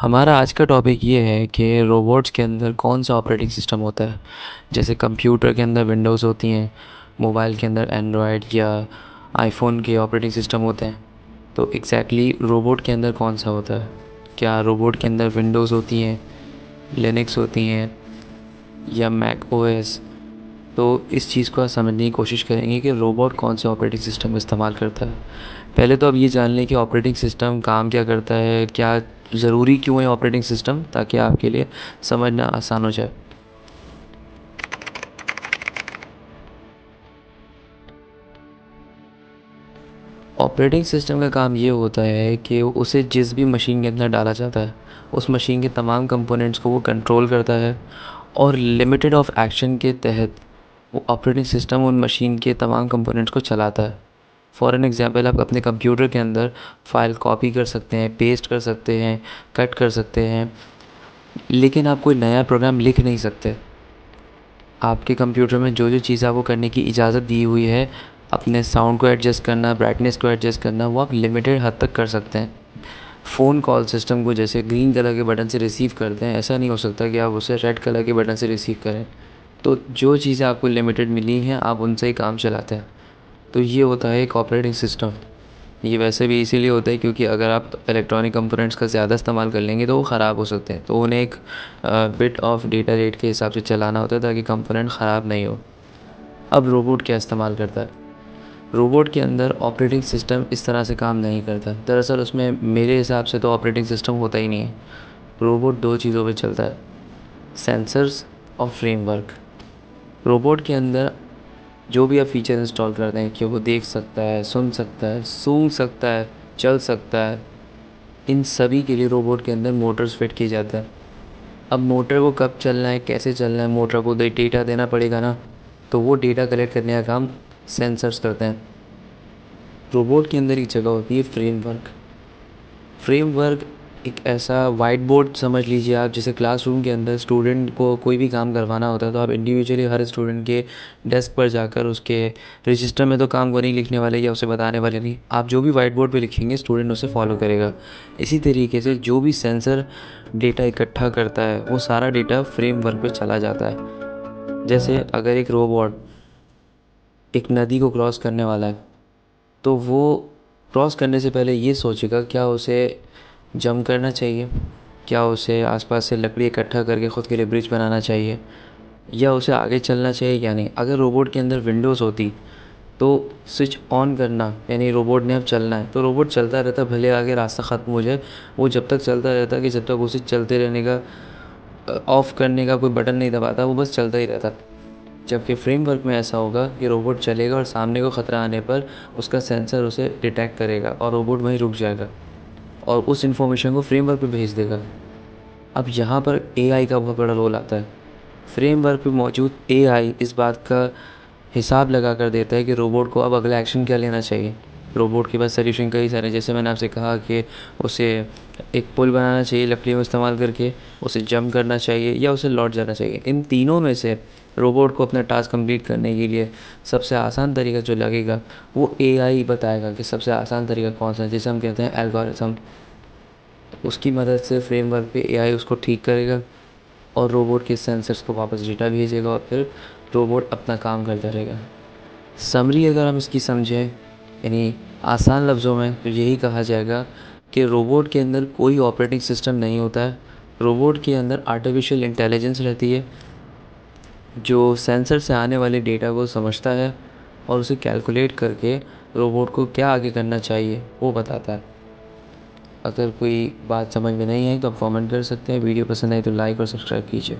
हमारा आज का टॉपिक ये है कि रोबोट्स के अंदर कौन सा ऑपरेटिंग सिस्टम होता है। जैसे कंप्यूटर के अंदर विंडोज़ होती हैं, मोबाइल के अंदर एंड्रॉयड या आईफोन के ऑपरेटिंग सिस्टम होते हैं। तो एग्जैक्टली रोबोट के अंदर कौन सा होता है? क्या रोबोट के अंदर विंडोज़ होती हैं, लिनक्स होती हैं या मैक ओएस? तो इस चीज़ को समझने की कोशिश करेंगे कि रोबोट कौन से ऑपरेटिंग सिस्टम इस्तेमाल करता है। पहले तो अब ये जान लें कि ऑपरेटिंग सिस्टम काम क्या करता है, क्या ज़रूरी क्यों है ऑपरेटिंग सिस्टम, ताकि आपके लिए समझना आसान हो जाए। ऑपरेटिंग सिस्टम का काम ये होता है कि उसे जिस भी मशीन के अंदर डाला जाता है, उस मशीन के तमाम कंपोनेंट्स को वो कंट्रोल करता है और लिमिटेड ऑफ एक्शन के तहत वो ऑपरेटिंग सिस्टम उन मशीन के तमाम कंपोनेंट्स को चलाता है। फॉर एन एग्ज़ाम्पल, आप अपने कंप्यूटर के अंदर फ़ाइल कॉपी कर सकते हैं, पेस्ट कर सकते हैं, कट कर सकते हैं, लेकिन आप कोई नया प्रोग्राम लिख नहीं सकते। आपके कंप्यूटर में जो जो चीज़ आपको करने की इजाज़त दी हुई है, अपने साउंड को एडजस्ट करना, ब्राइटनेस को एडजस्ट करना, वो आप लिमिटेड हद तक कर सकते हैं। फ़ोन कॉल सिस्टम को जैसे ग्रीन कलर के बटन से रिसीव करते हैं, ऐसा नहीं हो सकता कि आप उसे रेड कलर के बटन से रिसीव करें। तो जो चीज़ें आपको लिमिटेड मिली हैं, आप उनसे ही काम चलाते हैं। तो ये होता है एक ऑपरेटिंग सिस्टम। ये वैसे भी इसीलिए होता है क्योंकि अगर आप इलेक्ट्रॉनिक कंपोनेंट्स का ज़्यादा इस्तेमाल कर लेंगे तो वो ख़राब हो सकते हैं, तो उन्हें एक बिट ऑफ डेटा रेट के हिसाब से चलाना होता है ताकि कंपोनेंट ख़राब नहीं हो। अब रोबोट क्या इस्तेमाल करता है? रोबोट के अंदर ऑपरेटिंग सिस्टम इस तरह से काम नहीं करता। दरअसल उसमें मेरे हिसाब से तो ऑपरेटिंग सिस्टम होता ही नहीं है। रोबोट दो चीज़ों पे चलता है, सेंसर्स और फ्रेमवर्क। रोबोट के अंदर जो भी आप फीचर इंस्टॉल करते हैं कि वो देख सकता है, सुन सकता है, सूंघ सकता है, चल सकता है, इन सभी के लिए रोबोट के अंदर मोटर्स फिट किए जाते हैं। अब मोटर को कब चलना है, कैसे चलना है, मोटर को डेटा देना पड़ेगा ना, तो वो डेटा कलेक्ट करने का काम सेंसर्स करते हैं। रोबोट के अंदर एक जगह होती है फ्रेमवर्क। फ्रेमवर्क एक ऐसा वाइट बोर्ड समझ लीजिए आप, जैसे क्लासरूम के अंदर स्टूडेंट को कोई भी काम करवाना होता है तो आप इंडिविजुअली हर स्टूडेंट के डेस्क पर जाकर उसके रजिस्टर में तो काम को नहीं लिखने वाले या उसे बताने वाले नहीं, आप जो भी वाइट बोर्ड पे लिखेंगे स्टूडेंट उसे फॉलो करेगा। इसी तरीके से जो भी सेंसर डेटा इकट्ठा करता है वो सारा डेटा फ्रेमवर्क पे चला जाता है। जैसे अगर एक रोबोट एक नदी को क्रॉस करने वाला है तो वो क्रॉस करने से पहले ये सोचेगा क्या उसे जंप करना चाहिए, क्या उसे आसपास से लकड़ी इकट्ठा करके ख़ुद के लिए ब्रिज बनाना चाहिए, या उसे आगे चलना चाहिए या नहीं। अगर रोबोट के अंदर विंडोज़ होती तो स्विच ऑन करना, यानी रोबोट ने अब चलना है तो रोबोट चलता रहता, भले आगे रास्ता ख़त्म हो जाए, वो जब तक चलता रहता कि जब तक उसे चलते रहने का ऑफ़ करने का कोई बटन नहीं दबाता, वो बस चलता ही रहता। जबकि फ्रेमवर्क में ऐसा होगा कि रोबोट चलेगा और सामने को ख़तरा आने पर उसका सेंसर उसे डिटेक्ट करेगा और रोबोट वहीं रुक जाएगा और उस इन्फॉर्मेशन को फ्रेमवर्क पे भेज देगा। अब यहाँ पर एआई का बहुत बड़ा रोल आता है। फ्रेमवर्क पे मौजूद एआई इस बात का हिसाब लगा कर देता है कि रोबोट को अब अगला एक्शन क्या लेना चाहिए। रोबोट के पास सॉल्यूशन कई सारे, जैसे मैंने आपसे कहा कि उसे एक पुल बनाना चाहिए लकड़ियों का इस्तेमाल करके, उसे जंप करना चाहिए या उसे लौट जाना चाहिए। इन तीनों में से रोबोट को अपना टास्क कंप्लीट करने के लिए सबसे आसान तरीका जो लगेगा वो एआई बताएगा कि सबसे आसान तरीका कौन सा है, जिसे हम कहते हैं एल्गोरिथम। उसकी मदद से फ्रेमवर्क पे एआई उसको ठीक करेगा और रोबोट के सेंसर्स को वापस डेटा भेजेगा और फिर रोबोट अपना काम करता रहेगा। समरी अगर हम इसकी समझें, यानी आसान लफ्ज़ों में, तो यही कहा जाएगा कि रोबोट के अंदर कोई ऑपरेटिंग सिस्टम नहीं होता है। रोबोट के अंदर आर्टिफिशियल इंटेलिजेंस रहती है जो सेंसर से आने वाले डेटा को समझता है और उसे कैलकुलेट करके रोबोट को क्या आगे करना चाहिए वो बताता है। अगर कोई बात समझ में नहीं आई तो आप कमेंट कर सकते हैं। वीडियो पसंद आई तो लाइक और सब्सक्राइब कीजिए।